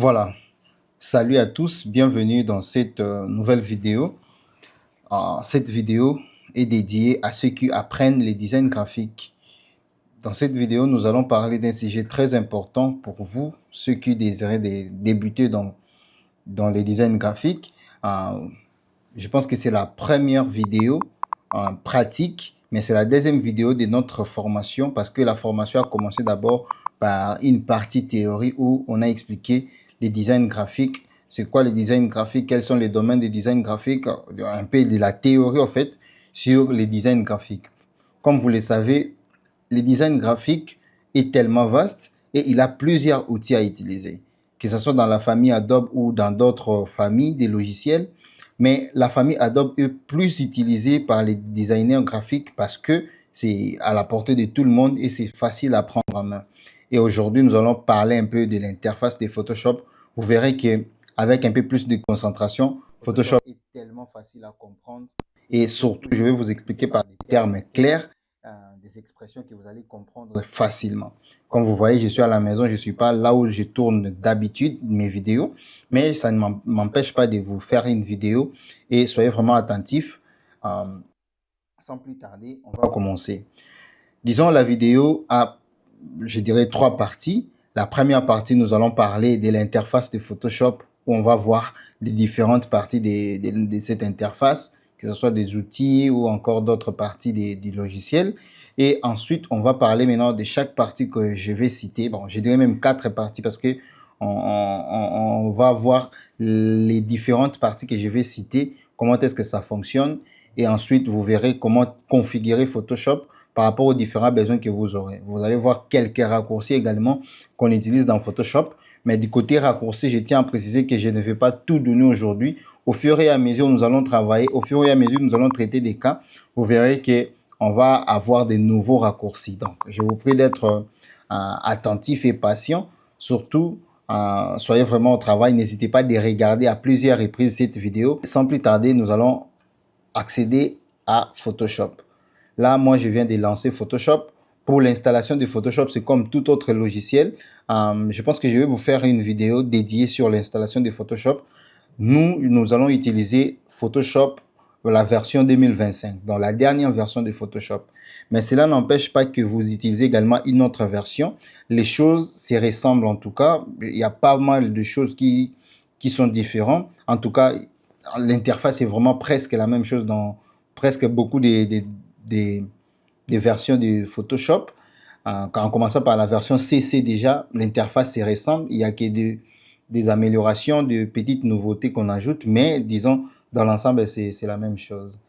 Voilà, salut à tous, bienvenue dans cette nouvelle vidéo. Cette vidéo est dédiée à ceux qui apprennent les designs graphiques. Dans cette vidéo, nous allons parler d'un sujet très important pour vous, ceux qui désirent débuter dans les designs graphiques. Je pense que c'est la première vidéo pratique, mais c'est la deuxième vidéo de notre formation parce que la formation a commencé d'abord par une partie théorie où on a expliqué les designs graphiques. C'est quoi les designs graphiques? Quels sont les domaines des designs graphiques? Un peu de la théorie en fait sur les designs graphiques. Comme vous le savez, le design graphique est tellement vaste et il a plusieurs outils à utiliser, que ce soit dans la famille Adobe ou dans d'autres familles de logiciels. Mais la famille Adobe est plus utilisée par les designers graphiques parce que c'est à la portée de tout le monde et c'est facile à prendre en main. Et aujourd'hui, nous allons parler un peu de l'interface de Photoshop. Vous verrez qu'avec un peu plus de concentration, Photoshop est tellement facile à comprendre. Et surtout, je vais vous expliquer par des termes clairs, des expressions que vous allez comprendre facilement. Comme vous voyez, je suis à la maison, je ne suis pas là où je tourne d'habitude mes vidéos, mais ça ne m'empêche pas de vous faire une vidéo et soyez vraiment attentifs. Sans plus tarder, on va commencer. Disons, la vidéo a, je dirais, trois parties. La première partie, nous allons parler de l'interface de Photoshop où on va voir les différentes parties de cette interface, que ce soit des outils ou encore d'autres parties du logiciel. Et ensuite, on va parler maintenant de chaque partie que je vais citer. Bon, je dirais même quatre parties parce que on va voir les différentes parties que je vais citer, comment est-ce que ça fonctionne. Et ensuite, vous verrez comment configurer Photoshop par rapport aux différents besoins que vous aurez. Vous allez voir quelques raccourcis également qu'on utilise dans Photoshop. Mais du côté raccourci, je tiens à préciser que je ne vais pas tout donner aujourd'hui. Au fur et à mesure, nous allons travailler. Au fur et à mesure, nous allons traiter des cas. Vous verrez qu'on va avoir de nouveaux raccourcis. Donc, je vous prie d'être attentif et patient. Surtout, soyez vraiment au travail. N'hésitez pas de regarder à plusieurs reprises cette vidéo. Sans plus tarder, nous allons accéder à Photoshop. Là, moi, je viens de lancer Photoshop. Pour l'installation de Photoshop, c'est comme tout autre logiciel. Je pense que je vais vous faire une vidéo dédiée sur l'installation de Photoshop. Nous allons utiliser Photoshop, la version 2025, dans la dernière version de Photoshop. Mais cela n'empêche pas que vous utilisez également une autre version. Les choses se ressemblent en tout cas. Il y a pas mal de choses qui sont différentes. En tout cas, l'interface est vraiment presque la même chose dans presque beaucoup des versions de Photoshop. En commençant par la version CC déjà, l'interface est récente. Il n'y a que des améliorations, de petites nouveautés qu'on ajoute. Mais disons, dans l'ensemble, c'est la même chose.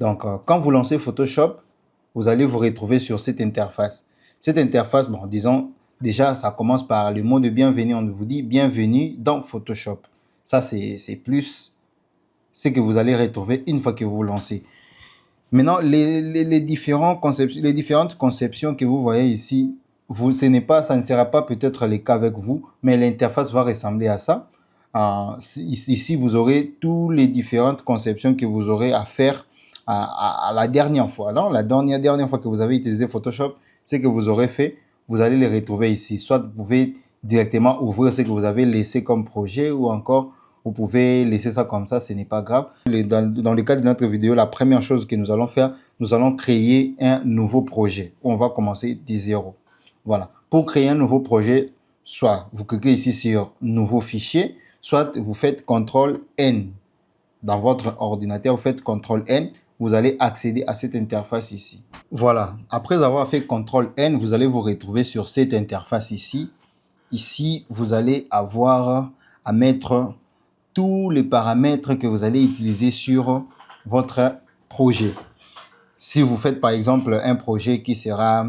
Donc, quand vous lancez Photoshop, vous allez vous retrouver sur cette interface. Cette interface, bon, disons, déjà, ça commence par le mot de bienvenue. On vous dit bienvenue dans Photoshop. Ça, c'est plus ce que vous allez retrouver une fois que vous lancez. Maintenant, les différentes conceptions que vous voyez ici, ça ne sera pas peut-être le cas avec vous, mais l'interface va ressembler à ça. Ici, vous aurez toutes les différentes conceptions que vous aurez à faire à la dernière fois. Alors, la dernière fois que vous avez utilisé Photoshop, ce que vous aurez fait, vous allez les retrouver ici. Soit vous pouvez directement ouvrir ce que vous avez laissé comme projet ou encore vous pouvez laisser ça comme ça, ce n'est pas grave. Dans le cas de notre vidéo, la première chose que nous allons faire, nous allons créer un nouveau projet. On va commencer de zéro. Voilà. Pour créer un nouveau projet, soit vous cliquez ici sur Nouveau fichier, soit vous faites CTRL-N. Dans votre ordinateur, vous faites CTRL-N. Vous allez accéder à cette interface ici. Voilà. Après avoir fait CTRL-N, vous allez vous retrouver sur cette interface ici. Ici, vous allez avoir à mettre tous les paramètres que vous allez utiliser sur votre projet. Si vous faites par exemple un projet qui sera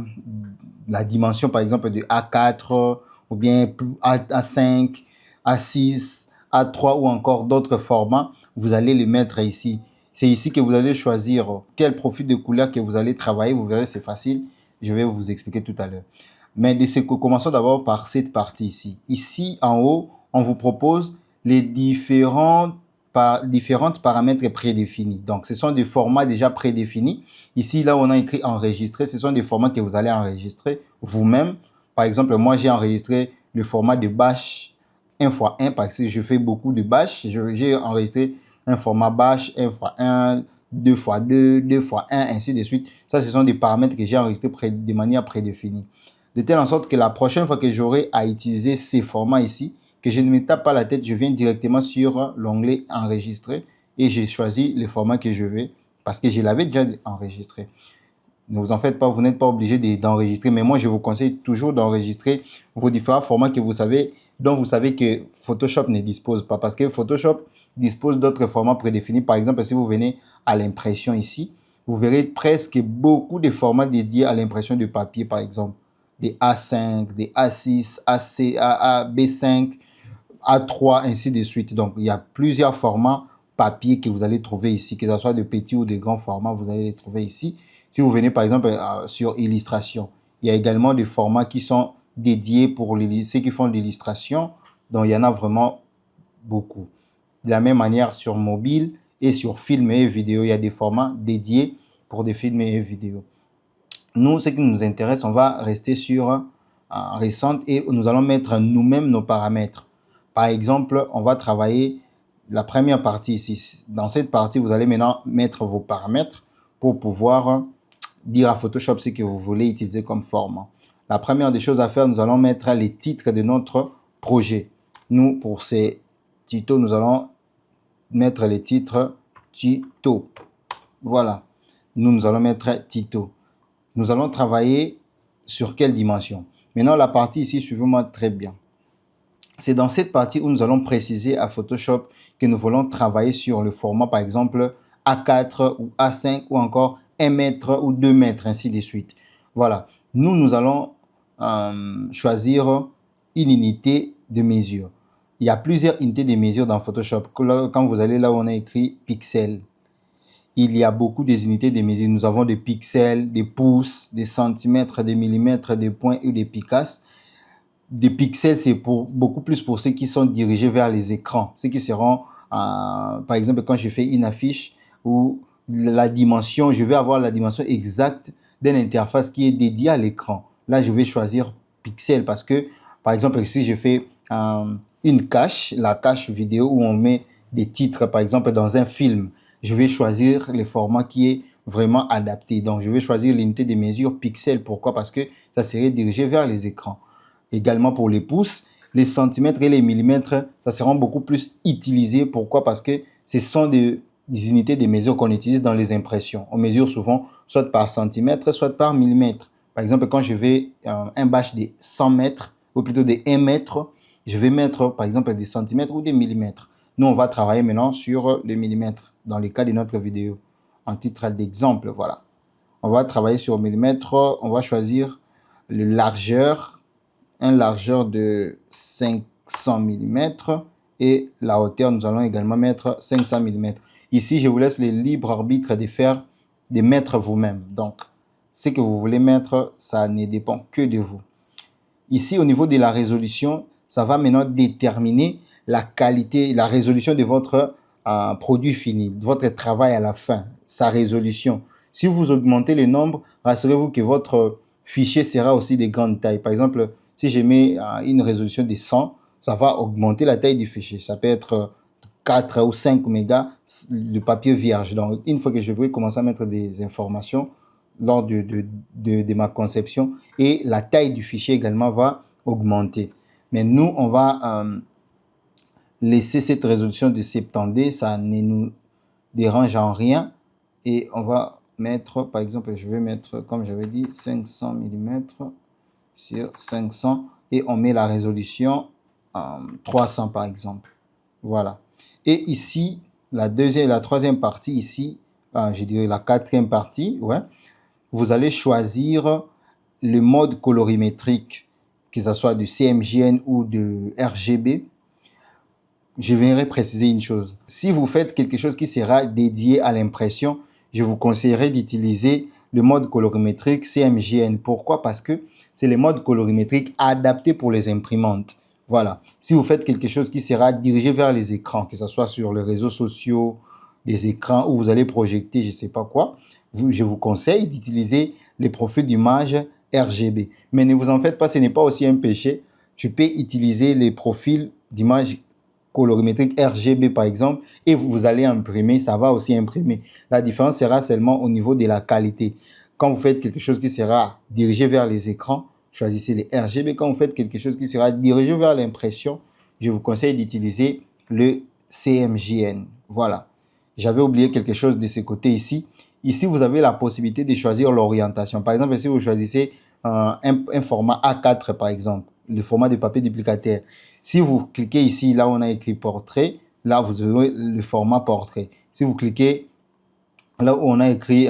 la dimension par exemple de A4 ou bien A5, A6, A3 ou encore d'autres formats, vous allez les mettre ici. C'est ici que vous allez choisir quel profil de couleur que vous allez travailler. Vous verrez, c'est facile. Je vais vous expliquer tout à l'heure. Mais commençons d'abord par cette partie ici. Ici, en haut, on vous propose les différentes paramètres prédéfinis. Donc, ce sont des formats déjà prédéfinis. Ici, là, on a écrit enregistrer. Ce sont des formats que vous allez enregistrer vous-même. Par exemple, moi, j'ai enregistré le format de Bash 1x1 parce que je fais beaucoup de batch. J'ai enregistré un format batch, 1x1, 2x2, 2x1, ainsi de suite. Ça, ce sont des paramètres que j'ai enregistrés de manière prédéfinie. De telle en sorte que la prochaine fois que j'aurai à utiliser ces formats ici, que je ne me tape pas la tête, je viens directement sur l'onglet enregistrer et j'ai choisi le format que je veux parce que je l'avais déjà enregistré. Ne vous en faites pas, vous n'êtes pas obligé d'enregistrer, mais moi je vous conseille toujours d'enregistrer vos différents formats que vous savez, dont vous savez que Photoshop ne dispose pas, parce que Photoshop dispose d'autres formats prédéfinis. Par exemple, si vous venez à l'impression ici, vous verrez presque beaucoup de formats dédiés à l'impression de papier, par exemple, des A5, des A6, AC, B5, A3, ainsi de suite. Donc, il y a plusieurs formats papier que vous allez trouver ici, que ce soit de petits ou de grands formats, vous allez les trouver ici. Si vous venez par exemple sur illustration, il y a également des formats qui sont dédiés pour ceux qui font de l'illustration. Donc, il y en a vraiment beaucoup. De la même manière, sur mobile et sur film et vidéo, il y a des formats dédiés pour des films et vidéos. Nous, ce qui nous intéresse, on va rester sur récente et nous allons mettre nous-mêmes nos paramètres. Par exemple, on va travailler la première partie ici. Dans cette partie, vous allez maintenant mettre vos paramètres pour pouvoir dire à Photoshop ce que vous voulez utiliser comme format. La première des choses à faire, nous allons mettre les titres de notre projet. Nous, pour ces tutos, nous allons mettre les titres tuto. Voilà. Nous allons mettre tuto. Nous allons travailler sur quelle dimension? Maintenant, la partie ici, suivez-moi très bien. C'est dans cette partie où nous allons préciser à Photoshop que nous voulons travailler sur le format, par exemple, A4 ou A5 ou encore 1 mètre ou 2 mètres, ainsi de suite. Voilà. Nous allons choisir une unité de mesure. Il y a plusieurs unités de mesure dans Photoshop. Quand vous allez là où on a écrit pixels, il y a beaucoup des unités de mesure. Nous avons des pixels, des pouces, des centimètres, des millimètres, des points et des picasses. Des pixels, c'est beaucoup plus pour ceux qui sont dirigés vers les écrans. Ceux qui seront, par exemple, quand je fais une affiche où la dimension, je vais avoir la dimension exacte d'une interface qui est dédiée à l'écran. Là, je vais choisir pixels parce que, par exemple, si je fais une cache, la cache vidéo où on met des titres, par exemple, dans un film, je vais choisir le format qui est vraiment adapté. Donc, je vais choisir l'unité de mesure pixels. Pourquoi? Parce que ça serait dirigé vers les écrans. Également pour les pouces, les centimètres et les millimètres, ça seront beaucoup plus utilisés. Pourquoi? Parce que ce sont des unités de mesure qu'on utilise dans les impressions. On mesure souvent soit par centimètre, soit par millimètre. Par exemple, quand je vais un batch de 100 mètres, ou plutôt de 1 mètre, je vais mettre par exemple des centimètres ou des millimètres. Nous, on va travailler maintenant sur les millimètres dans le cas de notre vidéo. En titre d'exemple, voilà. On va travailler sur millimètres. On va choisir le largeur, une largeur de 500 mm et la hauteur, nous allons également mettre 500 mm. Ici, je vous laisse le libre arbitre de mettre vous-même. Donc, ce que vous voulez mettre, ça ne dépend que de vous. Ici, au niveau de la résolution, ça va maintenant déterminer la qualité, la résolution de votre produit fini, de votre travail à la fin, sa résolution. Si vous augmentez le nombre, rassurez-vous que votre fichier sera aussi de grande taille. Par exemple, si je mets une résolution de 100, ça va augmenter la taille du fichier. Ça peut être 4 ou 5 mégas de papier vierge. Donc, une fois que je vais commencer à mettre des informations lors de ma conception, et la taille du fichier également va augmenter. Mais nous, on va laisser cette résolution de 70, ça ne nous dérange en rien. Et on va mettre, par exemple, je vais mettre, comme j'avais dit, 500 mm sur 500 et on met la résolution 300 par exemple. Voilà. Et ici, la deuxième et la troisième partie, ici, je dirais la quatrième partie, ouais, vous allez choisir le mode colorimétrique, que ce soit du CMJN ou de RGB. Je viendrai préciser une chose. Si vous faites quelque chose qui sera dédié à l'impression, je vous conseillerais d'utiliser le mode colorimétrique CMJN. Pourquoi? Parce que c'est le mode colorimétrique adapté pour les imprimantes. Voilà. Si vous faites quelque chose qui sera dirigé vers les écrans, que ce soit sur les réseaux sociaux, des écrans où vous allez projeter je ne sais pas quoi, je vous conseille d'utiliser les profils d'image RGB. Mais ne vous en faites pas, ce n'est pas aussi un péché. Tu peux utiliser les profils d'images colorimétriques RGB par exemple, et vous allez imprimer, ça va aussi imprimer. La différence sera seulement au niveau de la qualité. Quand vous faites quelque chose qui sera dirigé vers les écrans, choisissez les RGB. Quand vous faites quelque chose qui sera dirigé vers l'impression, je vous conseille d'utiliser le CMJN. Voilà. J'avais oublié quelque chose de ce côté ici. Ici, vous avez la possibilité de choisir l'orientation. Par exemple, si vous choisissez un format A4, par exemple, le format de papier duplicateur. Si vous cliquez ici, là où on a écrit portrait, là, vous aurez le format portrait. Si vous cliquez là où on a écrit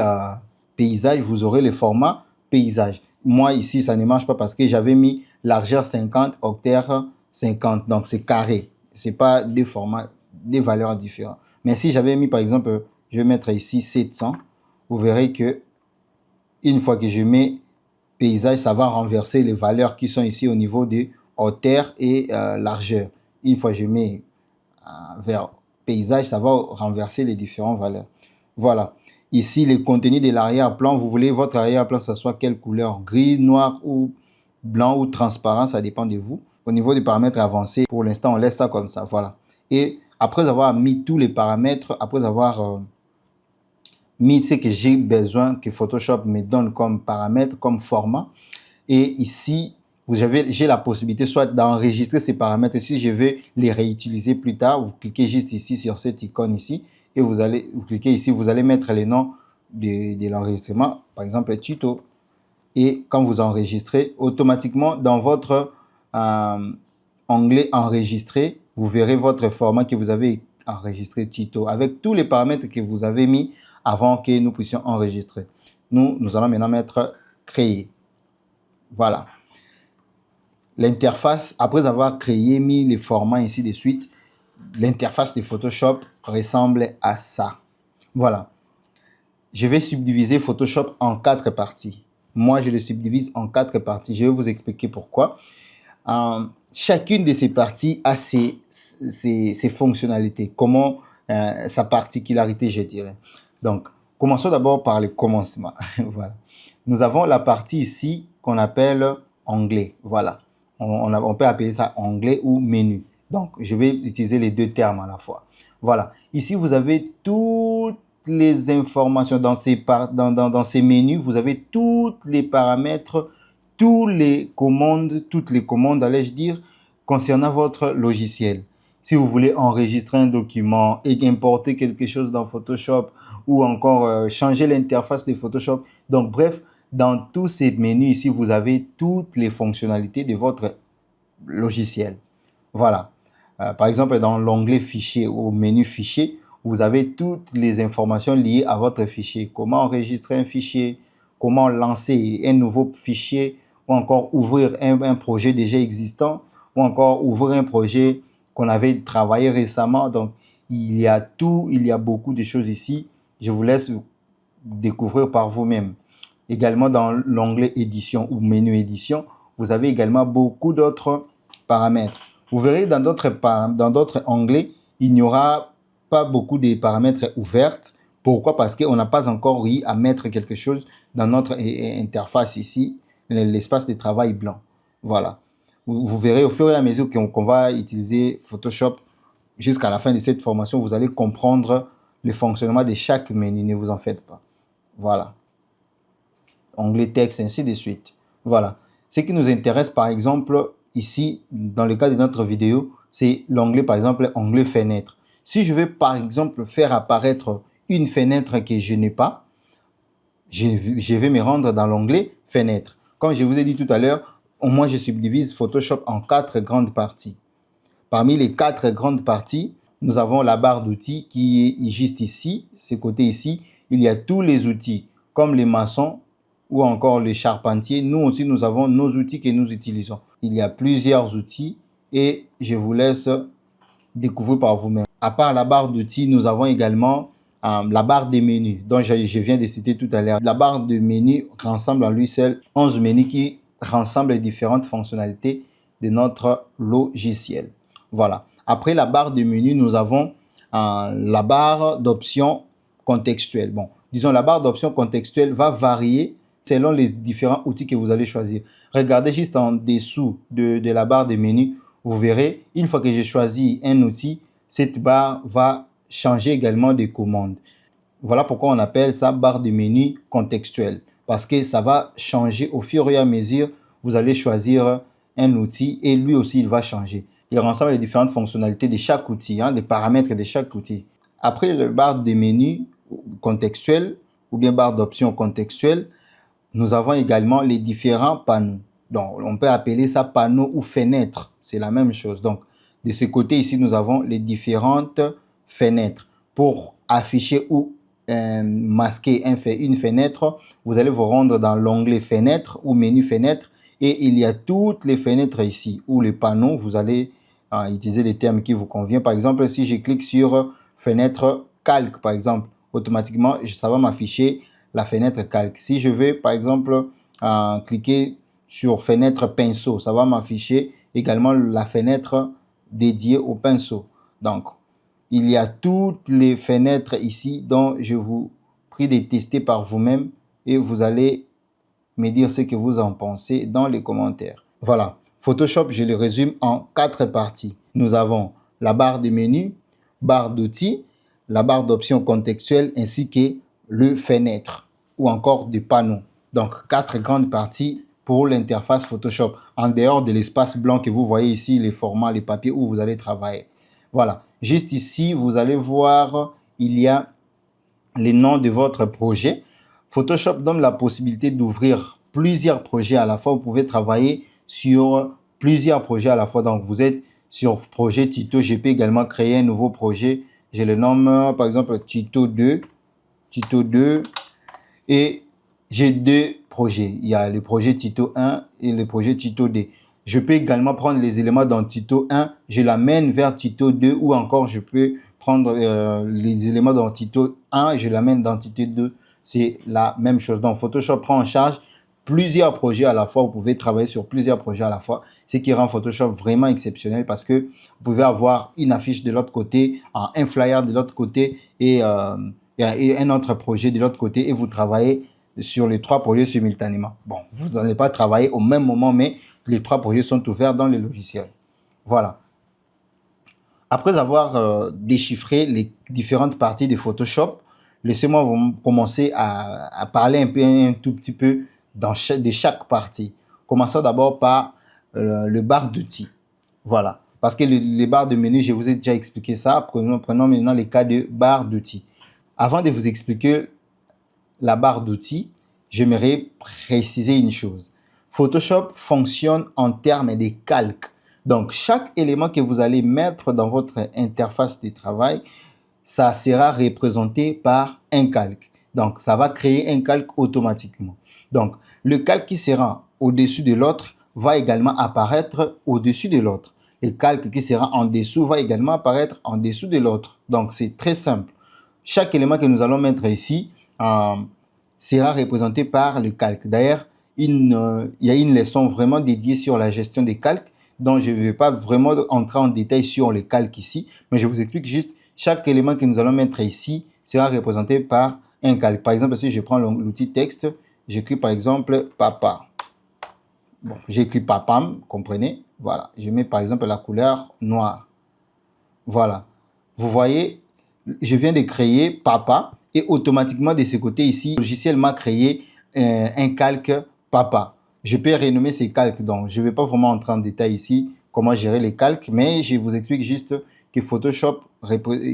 paysage, vous aurez le format paysage. Moi, ici, ça ne marche pas parce que j'avais mis largeur 50, octaire 50. Donc, c'est carré. Ce n'est pas des formats, des valeurs différentes. Mais si j'avais mis, par exemple, je vais mettre ici 700, vous verrez que une fois que je mets paysage, ça va renverser les valeurs qui sont ici au niveau de hauteur et largeur. Une fois que je mets vers paysage, ça va renverser les différentes valeurs. Voilà. Ici, le contenu de l'arrière-plan, vous voulez votre arrière-plan, ça soit quelle couleur? Gris, noir ou blanc ou transparent, ça dépend de vous. Au niveau des paramètres avancés, pour l'instant, on laisse ça comme ça. Voilà. Et après avoir mis tous les paramètres, après avoir mis ce que j'ai besoin que Photoshop me donne comme paramètre, comme format. Et ici, j'ai la possibilité soit d'enregistrer ces paramètres. Et si je veux les réutiliser plus tard, vous cliquez juste ici sur cette icône ici et vous cliquez ici, vous allez mettre les noms de l'enregistrement, par exemple tuto. Et quand vous enregistrez, automatiquement dans votre onglet enregistrer, vous verrez votre format que vous avez enregistré tuto avec tous les paramètres que vous avez mis avant que nous puissions enregistrer. Nous allons maintenant mettre créer. Voilà. L'interface, après avoir créé, mis les formats ainsi de suite, l'interface de Photoshop ressemble à ça. Voilà. Je vais subdiviser Photoshop en 4 parties. Moi, je le subdivise en 4 parties. Je vais vous expliquer pourquoi. Chacune de ces parties a ses fonctionnalités, sa particularité, je dirais. Donc, commençons d'abord par le commencement. Voilà. Nous avons la partie ici qu'on appelle onglet. Voilà. On peut appeler ça onglet ou menu. Donc, je vais utiliser les deux termes à la fois. Voilà. Ici, vous avez toutes les informations dans ces menus. Vous avez tous les paramètres, toutes les commandes, allais-je dire, concernant votre logiciel. Si vous voulez enregistrer un document et importer quelque chose dans Photoshop ou encore changer l'interface de Photoshop. Donc, bref, dans tous ces menus ici, vous avez toutes les fonctionnalités de votre logiciel. Voilà. Par exemple, dans l'onglet fichier ou au menu fichier, vous avez toutes les informations liées à votre fichier. Comment enregistrer un fichier, comment lancer un nouveau fichier, ou encore ouvrir un projet déjà existant, ou encore ouvrir un projet qu'on avait travaillé récemment. Donc, il y a tout, il y a beaucoup de choses ici. Je vous laisse découvrir par vous-même. Également, dans l'onglet édition ou menu édition, vous avez également beaucoup d'autres paramètres. Vous verrez dans d'autres onglets, il n'y aura pas beaucoup de paramètres ouverts. Pourquoi? Parce qu'on n'a pas encore eu à mettre quelque chose dans notre interface ici, l'espace de travail blanc. Voilà. Vous verrez au fur et à mesure qu'on va utiliser Photoshop jusqu'à la fin de cette formation, vous allez comprendre le fonctionnement de chaque menu. Ne vous en faites pas. Voilà. Onglet texte, ainsi de suite. Voilà. Ce qui nous intéresse, par exemple, ici, dans le cas de notre vidéo, c'est l'onglet, par exemple, onglet fenêtre. Si je veux, par exemple, faire apparaître une fenêtre que je n'ai pas, je vais me rendre dans l'onglet fenêtre. Comme je vous ai dit tout à l'heure, moi, je subdivise Photoshop en 4 grandes parties. Parmi les 4 grandes parties, nous avons la barre d'outils qui est juste ici, ce côté ici. Il y a tous les outils, comme les maçons ou encore les charpentiers. Nous aussi, nous avons nos outils que nous utilisons. Il y a plusieurs outils et je vous laisse découvrir par vous-même. À part la barre d'outils, nous avons également la barre des menus, dont je viens de citer tout à l'heure. La barre de menus rassemble en lui seul 11 menus qui rassemblent les différentes fonctionnalités de notre logiciel. Voilà. Après la barre de menu, nous avons la barre d'options contextuelles. Bon, disons, la barre d'options contextuelles va varier selon les différents outils que vous allez choisir. Regardez juste en dessous de la barre de menu. vous verrez, une fois que j'ai choisi un outil, cette barre va changer également de commande. Voilà pourquoi on appelle ça barre de menu contextuelle, parce que ça va changer au fur et à mesure. Vous allez choisir un outil et lui aussi, il va changer. Il rassemble les différentes fonctionnalités de chaque outil, les paramètres de chaque outil. Après le barre de menu contextuel ou bien barre d'options contextuelle, nous avons également les différents panneaux. Donc, on peut appeler ça panneau ou fenêtre. C'est la même chose. Donc, de ce côté ici, nous avons les différentes fenêtres. Pour afficher ou masquer une fenêtre, vous allez vous rendre dans l'onglet fenêtre ou menu fenêtre et il y a toutes les fenêtres ici ou les panneaux. Vous allez utiliser les termes qui vous conviennent. Par exemple, si je clique sur fenêtre calque, par exemple, automatiquement, ça va m'afficher la fenêtre calque. Si je vais, par exemple, cliquer sur fenêtre pinceau, ça va m'afficher également la fenêtre dédiée au pinceau. Donc, il y a toutes les fenêtres ici dont je vous prie de tester par vous-même et vous allez me dire ce que vous en pensez dans les commentaires. Voilà, Photoshop, je le résume en 4 parties. Nous avons la barre de menu, barre d'outils, la barre d'options contextuelles ainsi que le fenêtre ou encore des panneaux. Donc, 4 grandes parties pour l'interface Photoshop, en dehors de l'espace blanc que vous voyez ici, les formats, les papiers où vous allez travailler. Voilà, juste ici, vous allez voir, il y a les noms de votre projet. Photoshop donne la possibilité d'ouvrir plusieurs projets à la fois. Vous pouvez travailler sur plusieurs projets à la fois. Donc, vous êtes sur projet tuto. Je peux également créer un nouveau projet. Je le nomme, par exemple, tuto 2. Tuto 2. Et j'ai 2 projets. Il y a le projet tuto 1 et le projet tuto 2. Je peux également prendre les éléments dans tuto 1, je l'amène vers tuto 2 ou encore je peux prendre les éléments dans tuto 1 et je l'amène dans tuto 2. C'est la même chose. Donc, Photoshop prend en charge plusieurs projets à la fois. Vous pouvez travailler sur plusieurs projets à la fois, ce qui rend Photoshop vraiment exceptionnel parce que vous pouvez avoir une affiche de l'autre côté, un flyer de l'autre côté et un autre projet de l'autre côté et vous travaillez sur les 3 projets simultanément. Bon, vous n'allez pas travailler au même moment, mais les 3 projets sont ouverts dans le logiciel. Voilà. Après avoir déchiffré les différentes parties de Photoshop, laissez-moi commencer à parler un tout petit peu de chaque partie. Commençons d'abord par le barre d'outils. Voilà. Parce que les barres de menu, je vous ai déjà expliqué ça. Prenons maintenant les cas de barre d'outils. Avant de vous expliquer la barre d'outils, j'aimerais préciser une chose. Photoshop fonctionne en termes de calques. Donc, chaque élément que vous allez mettre dans votre interface de travail, ça sera représenté par un calque. Donc, ça va créer un calque automatiquement. Donc, le calque qui sera au-dessus de l'autre va également apparaître au-dessus de l'autre. Le calque qui sera en dessous va également apparaître en dessous de l'autre. Donc, c'est très simple. Chaque élément que nous allons mettre ici sera représenté par le calque. D'ailleurs, il y a une leçon vraiment dédiée sur la gestion des calques, dont je ne vais pas vraiment entrer en détail sur les calques ici, mais je vous explique juste, chaque élément que nous allons mettre ici sera représenté par un calque. Par exemple, si je prends l'outil texte, j'écris par exemple papa. Bon, j'écris papam, comprenez? Voilà, je mets par exemple la couleur noire. Voilà, vous voyez, je viens de créer papa et automatiquement de ce côté ici, le logiciel m'a créé un calque papa. Je peux renommer ces calques, donc je ne vais pas vraiment entrer en détail ici comment gérer les calques, mais je vous explique juste que Photoshop,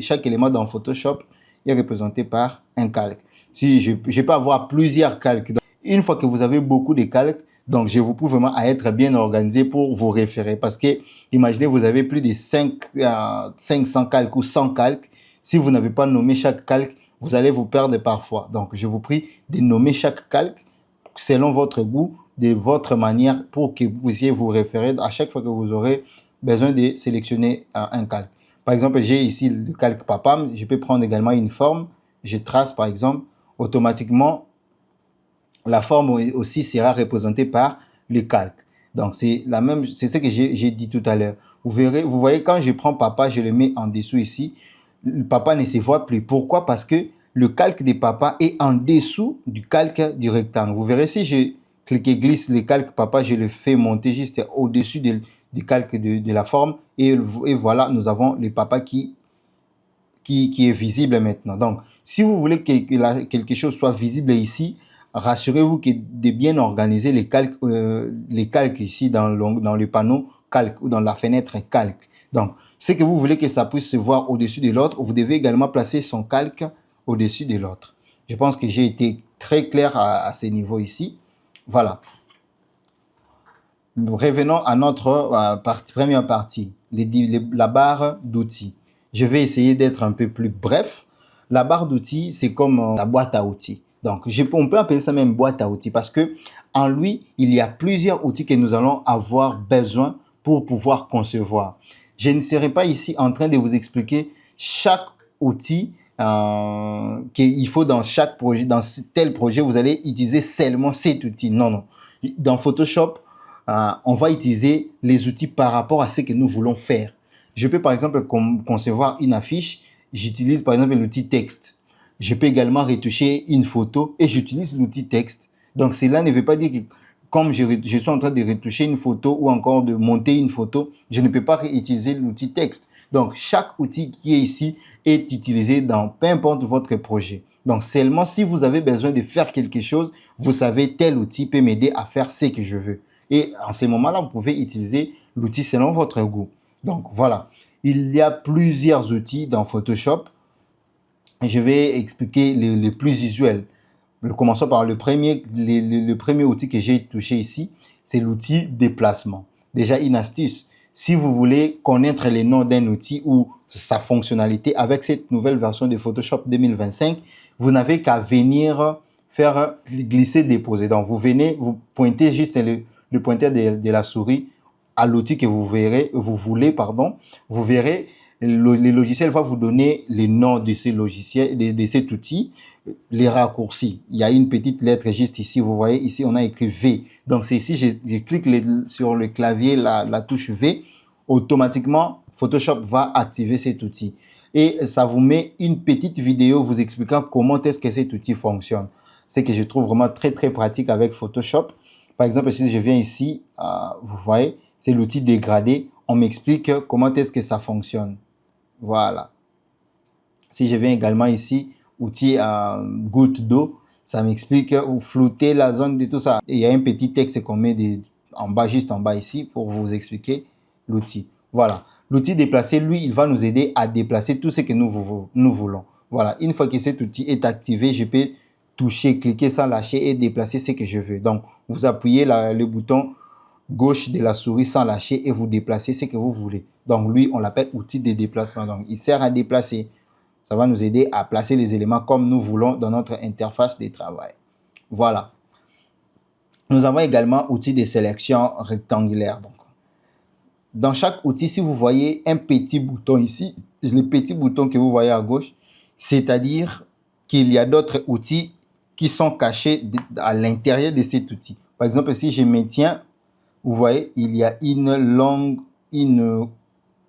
chaque élément dans Photoshop est représenté par un calque. Si je peux avoir plusieurs calques. Donc, une fois que vous avez beaucoup de calques, donc je vous prouve vraiment à être bien organisé pour vous référer. Parce que, imaginez, vous avez plus de 500 calques ou 100 calques. Si vous n'avez pas nommé chaque calque, vous allez vous perdre parfois. Donc, je vous prie de nommer chaque calque selon votre goût, de votre manière, pour que vous puissiez vous référer à chaque fois que vous aurez besoin de sélectionner un calque. Par exemple, j'ai ici le calque papa. Je peux prendre également une forme. Je trace, par exemple, automatiquement, la forme aussi sera représentée par le calque. Donc, c'est la même, c'est ce que j'ai dit tout à l'heure. Vous verrez, vous voyez, quand je prends papa, je le mets en dessous ici. Le papa ne se voit plus. Pourquoi? Parce que le calque de papa est en dessous du calque du rectangle. Vous verrez, si je clique et glisse le calque papa, je le fais monter juste au-dessus du du calque de la forme. Et voilà, nous avons le papa qui est visible maintenant. Donc, si vous voulez que quelque chose soit visible ici, rassurez-vous que de bien organiser les calques ici dans le panneau calque ou dans la fenêtre calque. Donc, c'est que vous voulez que ça puisse se voir au-dessus de l'autre, vous devez également placer son calque au-dessus de l'autre. Je pense que j'ai été très clair à ce niveau ici. Voilà. Revenons à notre première partie, la barre d'outils. Je vais essayer d'être un peu plus bref. La barre d'outils, c'est comme la boîte à outils. Donc, on peut appeler ça même boîte à outils parce que en lui, il y a plusieurs outils que nous allons avoir besoin pour pouvoir concevoir. Je ne serai pas ici en train de vous expliquer chaque outil qu'il faut dans chaque projet. Dans tel projet, vous allez utiliser seulement cet outil. Non, non. Dans Photoshop, on va utiliser les outils par rapport à ce que nous voulons faire. Je peux par exemple concevoir une affiche, j'utilise par exemple l'outil texte. Je peux également retoucher une photo et j'utilise l'outil texte. Donc cela ne veut pas dire que comme je suis en train de retoucher une photo ou encore de monter une photo, je ne peux pas utiliser l'outil texte. Donc chaque outil qui est ici est utilisé dans peu importe votre projet. Donc seulement si vous avez besoin de faire quelque chose, vous savez tel outil peut m'aider à faire ce que je veux. Et en ce moment-là, vous pouvez utiliser l'outil selon votre goût. Donc voilà, il y a plusieurs outils dans Photoshop. Je vais expliquer les plus usuels. Commençons par le premier outil que j'ai touché ici, c'est l'outil déplacement. Déjà une astuce, si vous voulez connaître les noms d'un outil ou sa fonctionnalité avec cette nouvelle version de Photoshop 2025, vous n'avez qu'à venir faire glisser-déposer. Donc vous venez, vous pointez juste le pointeur de la souris à l'outil que vous voulez, vous verrez, le logiciel va vous donner les noms de ces logiciels, de cet outil, les raccourcis. Il y a une petite lettre juste ici, vous voyez, ici on a écrit V. Donc c'est ici, je clique sur le clavier, la touche V, automatiquement Photoshop va activer cet outil. Et ça vous met une petite vidéo vous expliquant comment est-ce que cet outil fonctionne. C'est que je trouve vraiment très très pratique avec Photoshop. Par exemple, si je viens ici, vous voyez, c'est l'outil dégradé. On m'explique comment est-ce que ça fonctionne. Voilà. Si je viens également ici, outil goutte d'eau, ça m'explique où flouter la zone de tout ça. Et il y a un petit texte qu'on met en bas, juste en bas ici, pour vous expliquer l'outil. Voilà. L'outil déplacer, lui, il va nous aider à déplacer tout ce que nous voulons. Voilà. Une fois que cet outil est activé, je peux toucher, cliquer sans lâcher et déplacer ce que je veux. Donc, vous appuyez le bouton gauche de la souris sans lâcher et vous déplacez ce que vous voulez. Donc, lui, on l'appelle outil de déplacement. Donc, il sert à déplacer. Ça va nous aider à placer les éléments comme nous voulons dans notre interface de travail. Voilà. Nous avons également outil de sélection rectangulaire. Donc, dans chaque outil, si vous voyez un petit bouton ici, le petit bouton que vous voyez à gauche, c'est-à-dire qu'il y a d'autres outils qui sont cachés à l'intérieur de cet outil. Par exemple, si je maintiens, vous voyez, il y a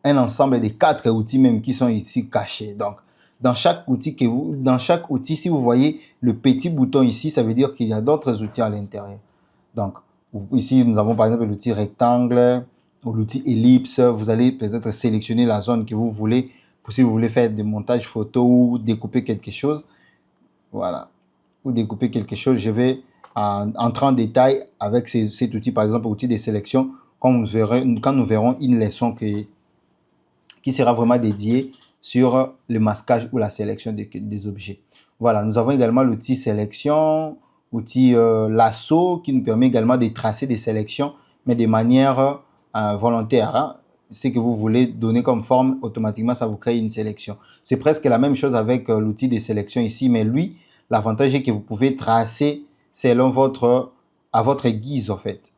un ensemble de 4 outils même qui sont ici cachés. Donc, dans chaque outil, si vous voyez le petit bouton ici, ça veut dire qu'il y a d'autres outils à l'intérieur. Donc, ici, nous avons par exemple l'outil rectangle ou l'outil ellipse. Vous allez peut-être sélectionner la zone que vous voulez, si vous voulez faire des montages photos ou découper quelque chose. Voilà. Ou découper quelque chose, je vais entrer en détail avec cet outil, par exemple, outil de sélection, quand nous verrons une leçon qui sera vraiment dédiée sur le masquage ou la sélection des objets. Voilà, nous avons également l'outil sélection, outil lasso qui nous permet également de tracer des sélections, mais de manière volontaire. Hein. Ce que vous voulez donner comme forme, automatiquement, ça vous crée une sélection. C'est presque la même chose avec l'outil de sélection ici, mais lui, l'avantage est que vous pouvez tracer selon à votre guise, en fait.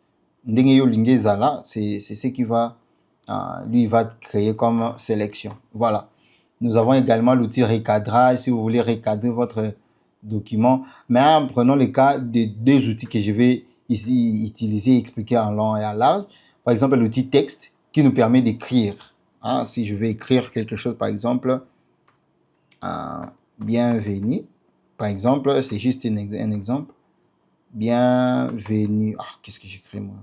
C'est ce qui va, lui, va créer comme sélection. Voilà. Nous avons également l'outil recadrage, si vous voulez recadrer votre document. Mais prenons le cas de deux outils que je vais ici utiliser et expliquer en long et en large. Par exemple, l'outil texte qui nous permet d'écrire. Hein, si je vais écrire quelque chose, par exemple, bienvenue. Par exemple, c'est juste un exemple. Bienvenue. Qu'est-ce que j'écris moi?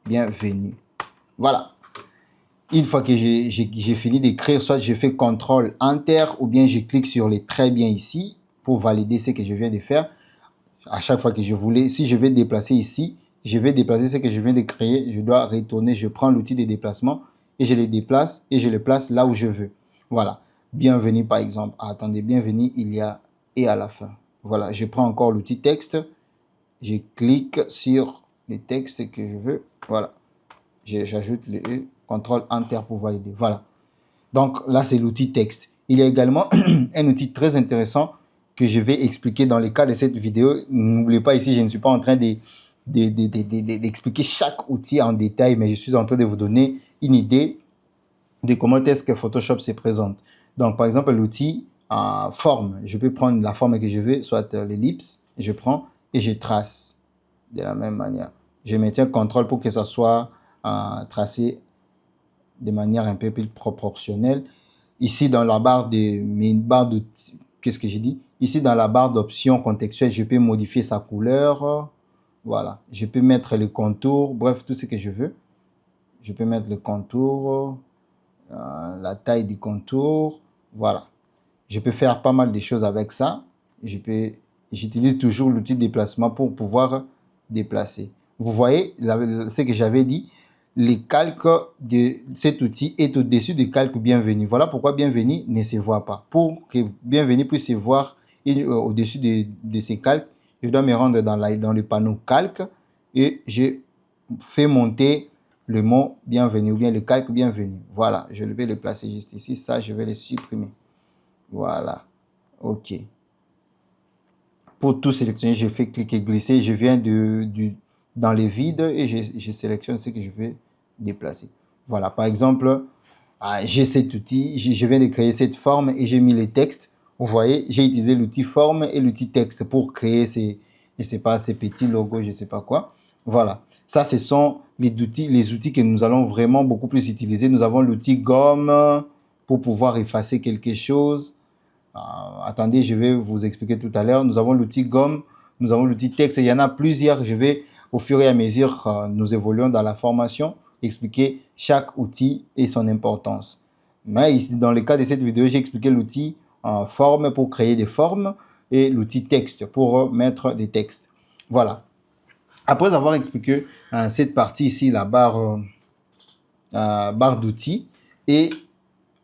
Bienvenue. Voilà. Une fois que j'ai fini d'écrire, soit je fais CTRL Enter ou bien je clique sur les très bien ici pour valider ce que je viens de faire. À chaque fois que je voulais, si je vais déplacer ici, je vais déplacer ce que je viens de créer, je dois retourner, je prends l'outil de déplacement et je les déplace et je les place là où je veux. Voilà. Bienvenue par exemple. Ah, attendez, bienvenue, il y a et à la fin. Voilà, je prends encore l'outil texte, je clique sur les textes que je veux. Voilà. J'ajoute le E, CTRL Enter pour valider. Voilà. Donc là, c'est l'outil texte. Il y a également un outil très intéressant que je vais expliquer dans le cas de cette vidéo. N'oubliez pas, ici, je ne suis pas en train d'expliquer chaque outil en détail, mais je suis en train de vous donner une idée de comment est-ce que Photoshop se présente. Donc, par exemple, l'outil forme. Je peux prendre la forme que je veux, soit l'ellipse, je prends et je trace de la même manière. Je maintiens CTRL pour que ça soit tracé de manière un peu plus proportionnelle. Ici, dans la barre de qu'est-ce que j'ai dit? Ici, dans la barre d'options contextuelles, je peux modifier sa couleur. Voilà. Je peux mettre les contours, bref, tout ce que je veux. Je peux mettre le contour, la taille du contour. Voilà. Je peux faire pas mal de choses avec ça. J'utilise toujours l'outil de déplacement pour pouvoir déplacer. Vous voyez ce que j'avais dit? Les calques de cet outil est au-dessus du calque bienvenue. Voilà pourquoi bienvenue ne se voit pas. Pour que bienvenue puisse se voir au-dessus de ces calques, je dois me rendre dans le panneau calque et je fais monter le mot bienvenue ou bien le calque bienvenue. Voilà, je vais le placer juste ici. Ça, je vais le supprimer. Voilà. OK. Pour tout sélectionner, je fais cliquer glisser. Je viens dans les vides et je sélectionne ce que je vais déplacer. Voilà. Par exemple, j'ai cet outil. Je viens de créer cette forme et j'ai mis les textes. Vous voyez, j'ai utilisé l'outil forme et l'outil texte pour créer je sais pas, ces petits logos, je sais pas quoi. Voilà. Ça, ce sont les outils que nous allons vraiment beaucoup plus utiliser. Nous avons l'outil gomme pour pouvoir effacer quelque chose. Attendez, je vais vous expliquer tout à l'heure. Nous avons l'outil gomme, nous avons l'outil texte. Il y en a plusieurs. Je vais, au fur et à mesure, nous évoluons dans la formation, expliquer chaque outil et son importance. Mais ici, dans le cas de cette vidéo, j'ai expliqué l'outil forme pour créer des formes et l'outil texte pour mettre des textes. Voilà. Après avoir expliqué cette partie ici, la barre d'outils, et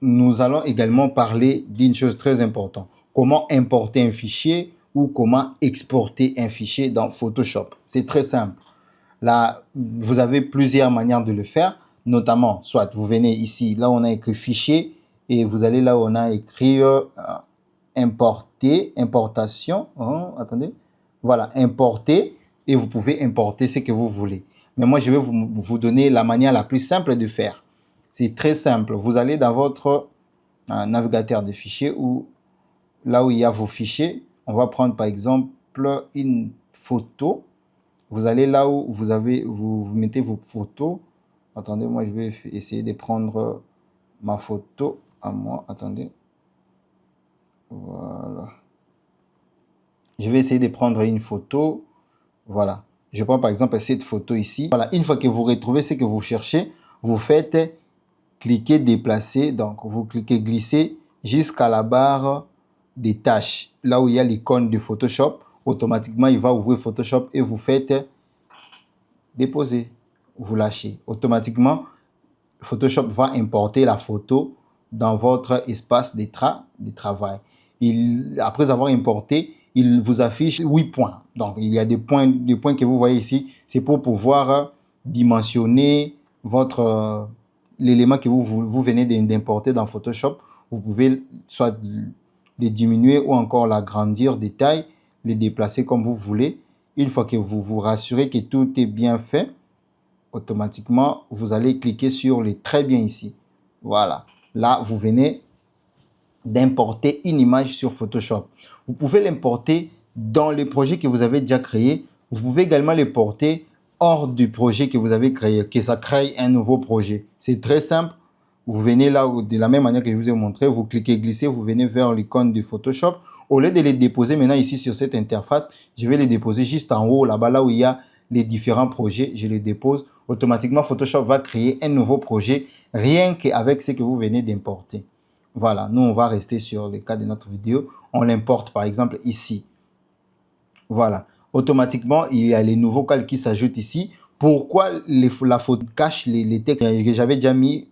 nous allons également parler d'une chose très importante. Comment importer un fichier ou comment exporter un fichier dans Photoshop. C'est très simple. Là, vous avez plusieurs manières de le faire, notamment, soit vous venez ici, là où on a écrit fichier, et vous allez là où on a écrit importer, importation. Attendez. Voilà, importer, et vous pouvez importer ce que vous voulez. Mais moi, je vais vous donner la manière la plus simple de faire. C'est très simple. Vous allez dans votre navigateur de fichiers ou là où il y a vos fichiers. On va prendre par exemple une photo. Vous allez là où vous mettez vos photos. Attendez, moi je vais essayer de prendre ma photo à moi. Attendez. Voilà. Je vais essayer de prendre une photo. Voilà. Je prends par exemple cette photo ici. Voilà. Une fois que vous retrouvez ce que vous cherchez, vous faites cliquer déplacer. Donc, vous cliquez glisser jusqu'à la barre des tâches. Là où il y a l'icône de Photoshop, automatiquement, il va ouvrir Photoshop et vous faites déposer. Vous lâchez. Automatiquement, Photoshop va importer la photo dans votre espace de travail. Après avoir importé, il vous affiche 8 points. Donc, il y a des points que vous voyez ici. C'est pour pouvoir dimensionner l'élément que vous venez d'importer dans Photoshop. Vous pouvez soit le diminuer ou encore l'agrandir de taille, les déplacer comme vous voulez. Une fois que vous vous rassurez que tout est bien fait, automatiquement, vous allez cliquer sur les très bien ici. Voilà. Là, vous venez d'importer une image sur Photoshop. Vous pouvez l'importer dans le projet que vous avez déjà créé. Vous pouvez également l'importer hors du projet que vous avez créé, que ça crée un nouveau projet. C'est très simple. Vous venez là, de la même manière que je vous ai montré, vous cliquez glisser, vous venez vers l'icône de Photoshop. Au lieu de les déposer maintenant ici sur cette interface, je vais les déposer juste en haut, là-bas, là où il y a les différents projets, je les dépose. Automatiquement, Photoshop va créer un nouveau projet rien qu'avec ce que vous venez d'importer. Voilà, nous, on va rester sur le cas de notre vidéo. On l'importe par exemple ici. Voilà, automatiquement, il y a les nouveaux calques qui s'ajoutent ici. Pourquoi la photo cache les textes que j'avais déjà mis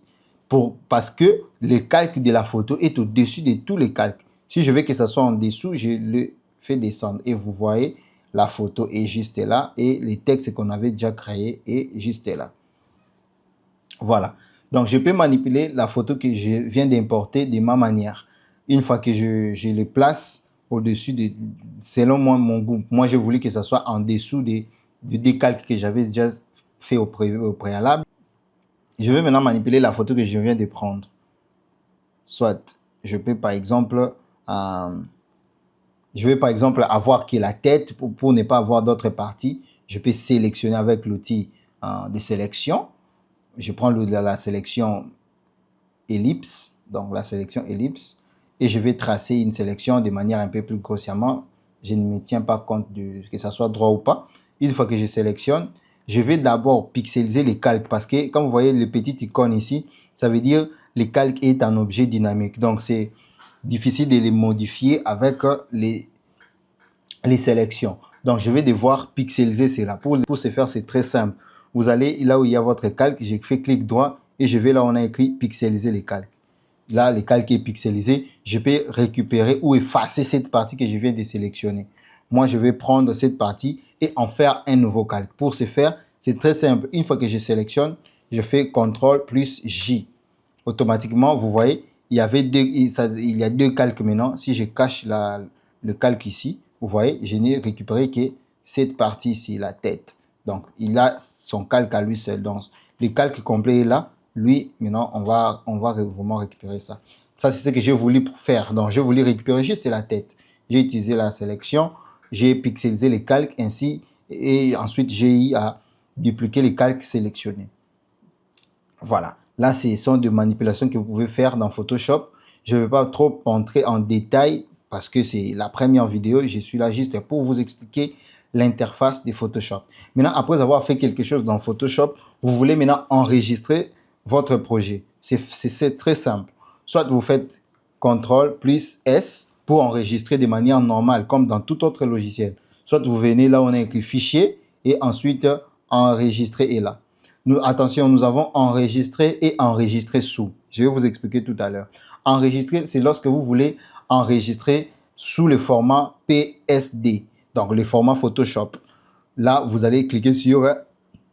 parce que le calque de la photo est au-dessus de tous les calques. Si je veux que ça soit en dessous, je le fais descendre. Et vous voyez, la photo est juste là et les textes qu'on avait déjà créés est juste là. Voilà. Donc, je peux manipuler la photo que je viens d'importer de ma manière. Une fois que je les place au-dessus de... Selon moi, mon goût, moi, j'ai voulu que ça soit en dessous des calques que j'avais déjà fait au préalable. Je vais maintenant manipuler la photo que je viens de prendre. Soit, je peux par exemple... je vais par exemple avoir que la tête pour ne pas avoir d'autres parties. Je peux sélectionner avec l'outil de sélection. Je prends la sélection ellipse, donc la sélection ellipse, et je vais tracer une sélection de manière un peu plus grossièrement. Je ne me tiens pas compte que ça soit droit ou pas. Une fois que je sélectionne, je vais d'abord pixeliser les calques parce que, comme vous voyez le petit icône ici, ça veut dire le calque est un objet dynamique. Donc, c'est difficile de les modifier avec les sélections. Donc, je vais devoir pixeliser cela. Pour ce faire, c'est très simple. Vous allez là où il y a votre calque, j'ai fait clic droit et je vais là où on a écrit pixeliser les calques. Là, le calque est pixelisé. Je peux récupérer ou effacer cette partie que je viens de sélectionner. Moi, je vais prendre cette partie et en faire un nouveau calque. Pour ce faire, c'est très simple. Une fois que je sélectionne, je fais CTRL plus J. Automatiquement, vous voyez, il y a deux calques maintenant. Si je cache le calque ici, vous voyez, je n'ai récupéré que cette partie ici, la tête. Donc, il a son calque à lui seul. Donc, le calque complet est là. Lui, maintenant, on va vraiment récupérer ça. Ça, c'est ce que j'ai voulu faire. Donc, j'ai voulu récupérer juste la tête. J'ai utilisé la sélection. J'ai pixelisé les calques ainsi. Et ensuite, j'ai eu à dupliquer les calques sélectionnés. Voilà. Là, ce sont des manipulations que vous pouvez faire dans Photoshop. Je ne vais pas trop entrer en détail parce que c'est la première vidéo. Je suis là juste pour vous expliquer l'interface de Photoshop. Maintenant, après avoir fait quelque chose dans Photoshop, vous voulez maintenant enregistrer votre projet. C'est très simple. Soit vous faites CTRL plus S pour enregistrer de manière normale, comme dans tout autre logiciel. Soit vous venez là où on a écrit fichier et ensuite enregistrer est là. Attention, nous avons enregistré et enregistré sous. Je vais vous expliquer tout à l'heure. Enregistrer, c'est lorsque vous voulez enregistrer sous le format PSD, donc le format Photoshop. Là, vous allez cliquer sur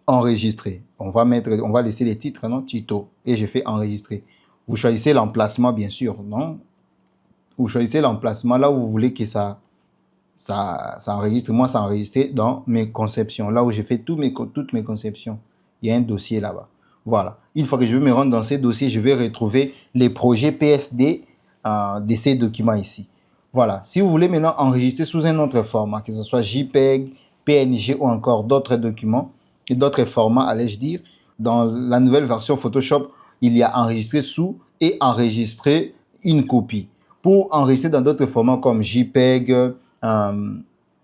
enregistrer. On va laisser les titres, non, tuto, et je fais enregistrer. Vous choisissez l'emplacement, bien sûr, non? Vous choisissez l'emplacement là où vous voulez que ça enregistre. Moi, ça enregistré dans mes conceptions, là où j'ai fait toutes mes conceptions. Il y a un dossier là-bas. Voilà. Une fois que je vais me rendre dans ces dossiers, je vais retrouver les projets PSD de ces documents ici. Voilà. Si vous voulez maintenant enregistrer sous un autre format, que ce soit JPEG, PNG ou encore d'autres documents et d'autres formats, allais-je dire, dans la nouvelle version Photoshop, il y a enregistré sous et enregistrer une copie. Pour enregistrer dans d'autres formats comme JPEG,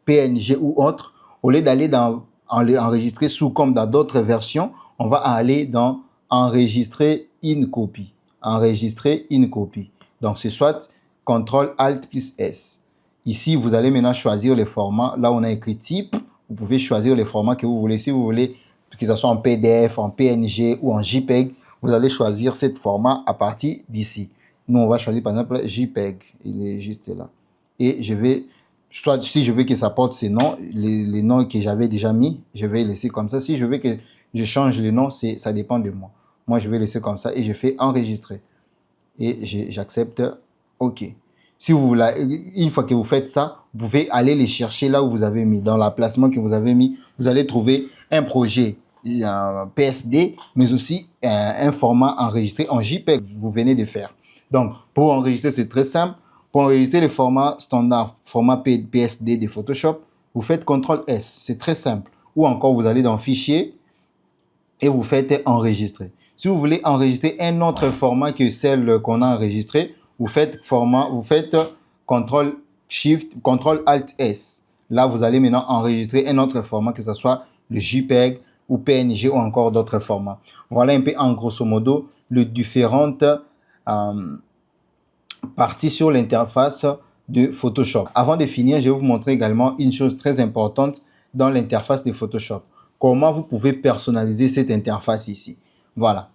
PNG ou autre, au lieu d'aller dans enregistrer sous comme dans d'autres versions, on va aller dans enregistrer une copie. Enregistrer une copie. Donc, c'est soit CTRL ALT plus S. Ici, vous allez maintenant choisir le format. Là, on a écrit type. Vous pouvez choisir le format que vous voulez. Si vous voulez que ce soit en PDF, en PNG ou en JPEG, vous allez choisir ce format à partir d'ici. Nous, on va choisir par exemple JPEG. Il est juste là. Et je vais... Soit si je veux que ça porte ces noms, les noms que j'avais déjà mis, je vais laisser comme ça. Si je veux que je change les noms, ça dépend de moi. Moi, je vais laisser comme ça et je fais enregistrer. Et j'accepte OK. Si vous voulez, une fois que vous faites ça, vous pouvez aller les chercher là où vous avez mis. Dans l'emplacement que vous avez mis, vous allez trouver un projet PSD, mais aussi un format enregistré en JPEG que vous venez de faire. Donc, pour enregistrer, c'est très simple. Pour enregistrer le format standard, format PSD de Photoshop, vous faites CTRL S. C'est très simple. Ou encore, vous allez dans Fichier et vous faites Enregistrer. Si vous voulez enregistrer un autre format que celle qu'on a enregistré, vous faites CTRL Alt S. Là, vous allez maintenant enregistrer un autre format, que ce soit le JPEG ou PNG ou encore d'autres formats. Voilà un peu en grosso modo les différentes parties sur l'interface de Photoshop. Avant de finir, je vais vous montrer également une chose très importante dans l'interface de Photoshop. Comment vous pouvez personnaliser cette interface ici. Voilà.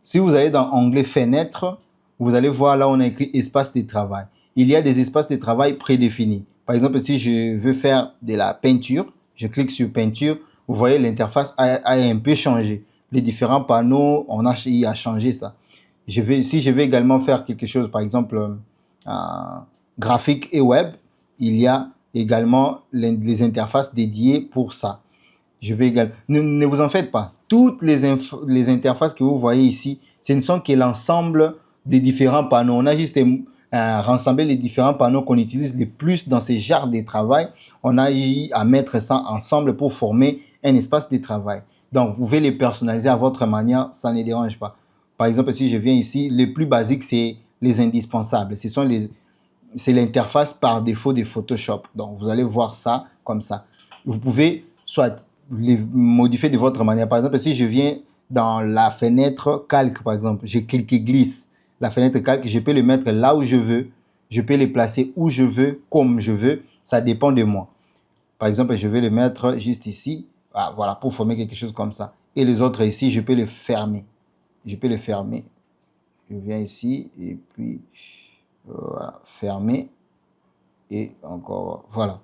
Si vous allez dans onglet Fenêtre, vous allez voir là où on a écrit espace de travail. Il y a des espaces de travail prédéfinis. Par exemple, si je veux faire de la peinture, je clique sur peinture, vous voyez l'interface a un peu changé. Les différents panneaux, on a changé ça. Si je vais également faire quelque chose, par exemple, graphique et web, il y a également les interfaces dédiées pour ça. Je vais également... Ne vous en faites pas. Toutes les interfaces que vous voyez ici, ce ne sont que l'ensemble des différents panneaux. On a juste rassemblé les différents panneaux qu'on utilise le plus dans ces genres de travail. On a eu à mettre ça ensemble pour former un espace de travail. Donc, vous pouvez les personnaliser à votre manière, ça ne dérange pas. Par exemple, si je viens ici, le plus basique, c'est les indispensables. C'est l'interface par défaut de Photoshop. Donc, vous allez voir ça comme ça. Vous pouvez soit les modifier de votre manière. Par exemple, si je viens dans la fenêtre calque, par exemple, je clique et glisse la fenêtre calque, je peux le mettre là où je veux, je peux les placer où je veux, comme je veux, ça dépend de moi. Par exemple, je vais le mettre juste ici, voilà, pour former quelque chose comme ça. Et les autres ici, je peux les fermer. Je peux les fermer. Je viens ici et puis voilà, fermer et encore, voilà.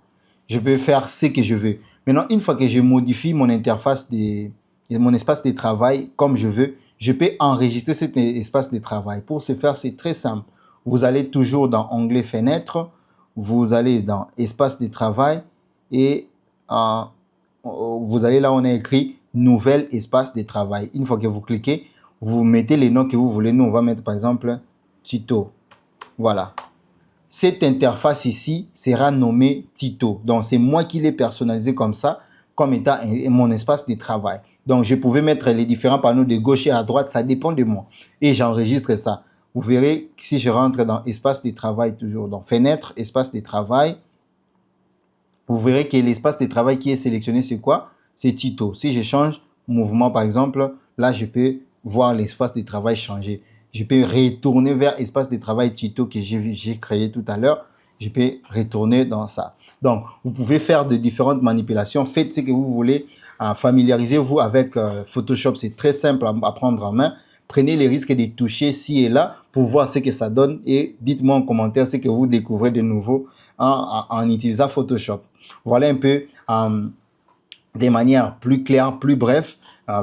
Je peux faire ce que je veux. Maintenant, une fois que je modifie mon interface mon espace de travail comme je veux, je peux enregistrer cet espace de travail. Pour ce faire, c'est très simple. Vous allez toujours dans onglet fenêtre, vous allez dans espace de travail et vous allez là où on a écrit nouvel espace de travail. Une fois que vous cliquez, vous mettez les noms que vous voulez. Nous, on va mettre par exemple tuto. Voilà. Cette interface ici sera nommée Tito. Donc, c'est moi qui l'ai personnalisé comme ça, comme étant mon espace de travail. Donc, je pouvais mettre les différents panneaux de gauche et à droite, ça dépend de moi. Et j'enregistre ça. Vous verrez si je rentre dans espace de travail toujours, donc fenêtre, espace de travail, vous verrez que l'espace de travail qui est sélectionné, c'est quoi? C'est Tito. Si je change mouvement, par exemple, là, je peux voir l'espace de travail changer. Je peux retourner vers l'espace de travail Tito que j'ai créé tout à l'heure. Je peux retourner dans ça. Donc, vous pouvez faire de différentes manipulations. Faites ce que vous voulez. Familiarisez-vous avec Photoshop. C'est très simple à prendre en main. Prenez les risques de toucher ci et là pour voir ce que ça donne. Et dites-moi en commentaire ce que vous découvrez de nouveau en utilisant Photoshop. Voilà un peu de manière plus claire, plus bref,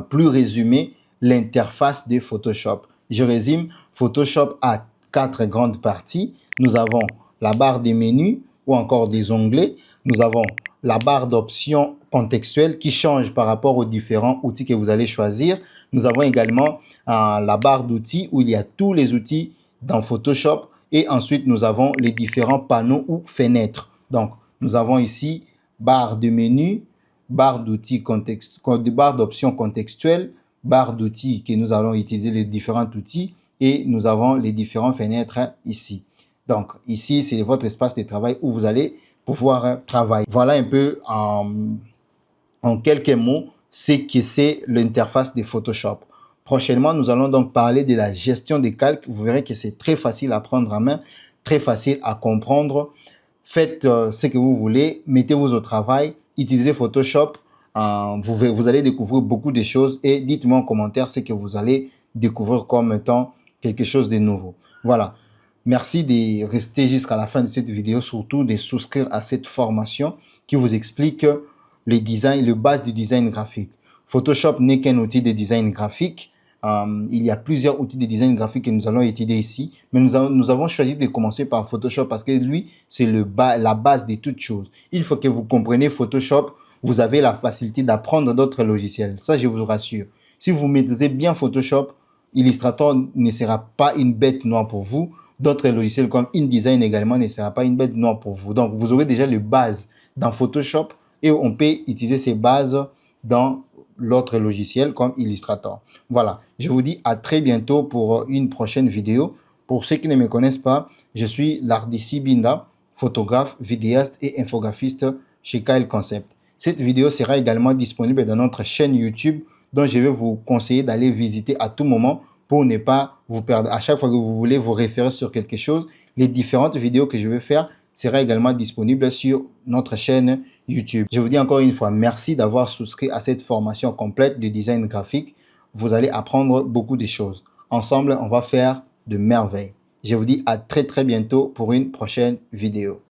plus résumée, l'interface de Photoshop. Je résume, Photoshop a 4 grandes parties. Nous avons la barre des menus ou encore des onglets. Nous avons la barre d'options contextuelles qui change par rapport aux différents outils que vous allez choisir. Nous avons également la barre d'outils où il y a tous les outils dans Photoshop. Et ensuite, nous avons les différents panneaux ou fenêtres. Donc, nous avons ici barre de menu, barre d'outils barre d'options contextuelles, barre d'outils que nous allons utiliser les différents outils et nous avons les différentes fenêtres ici. Donc ici, c'est votre espace de travail où vous allez pouvoir travailler. Voilà un peu en quelques mots ce que c'est l'interface de Photoshop. Prochainement, nous allons donc parler de la gestion des calques. Vous verrez que c'est très facile à prendre en main, très facile à comprendre. Faites ce que vous voulez, mettez-vous au travail, utilisez Photoshop. Vous allez découvrir beaucoup de choses et dites-moi en commentaire ce que vous allez découvrir comme étant quelque chose de nouveau. Voilà. Merci de rester jusqu'à la fin de cette vidéo, surtout de souscrire à cette formation qui vous explique le design, le base du design graphique. Photoshop n'est qu'un outil de design graphique. Il y a plusieurs outils de design graphique que nous allons étudier ici, mais nous avons choisi de commencer par Photoshop parce que lui, c'est la base de toutes choses. Il faut que vous compreniez Photoshop, vous avez la facilité d'apprendre d'autres logiciels. Ça, je vous rassure. Si vous maîtrisez bien Photoshop, Illustrator ne sera pas une bête noire pour vous. D'autres logiciels comme InDesign également ne sera pas une bête noire pour vous. Donc, vous aurez déjà les bases dans Photoshop et on peut utiliser ces bases dans l'autre logiciel comme Illustrator. Voilà, je vous dis à très bientôt pour une prochaine vidéo. Pour ceux qui ne me connaissent pas, je suis Lardissi Binda, photographe, vidéaste et infographiste chez Kyle Concept. Cette vidéo sera également disponible dans notre chaîne YouTube, dont je vais vous conseiller d'aller visiter à tout moment pour ne pas vous perdre. À chaque fois que vous voulez vous référer sur quelque chose, les différentes vidéos que je vais faire seront également disponibles sur notre chaîne YouTube. Je vous dis encore une fois merci d'avoir souscrit à cette formation complète de design graphique. Vous allez apprendre beaucoup de choses. Ensemble, on va faire de merveilles. Je vous dis à très bientôt pour une prochaine vidéo.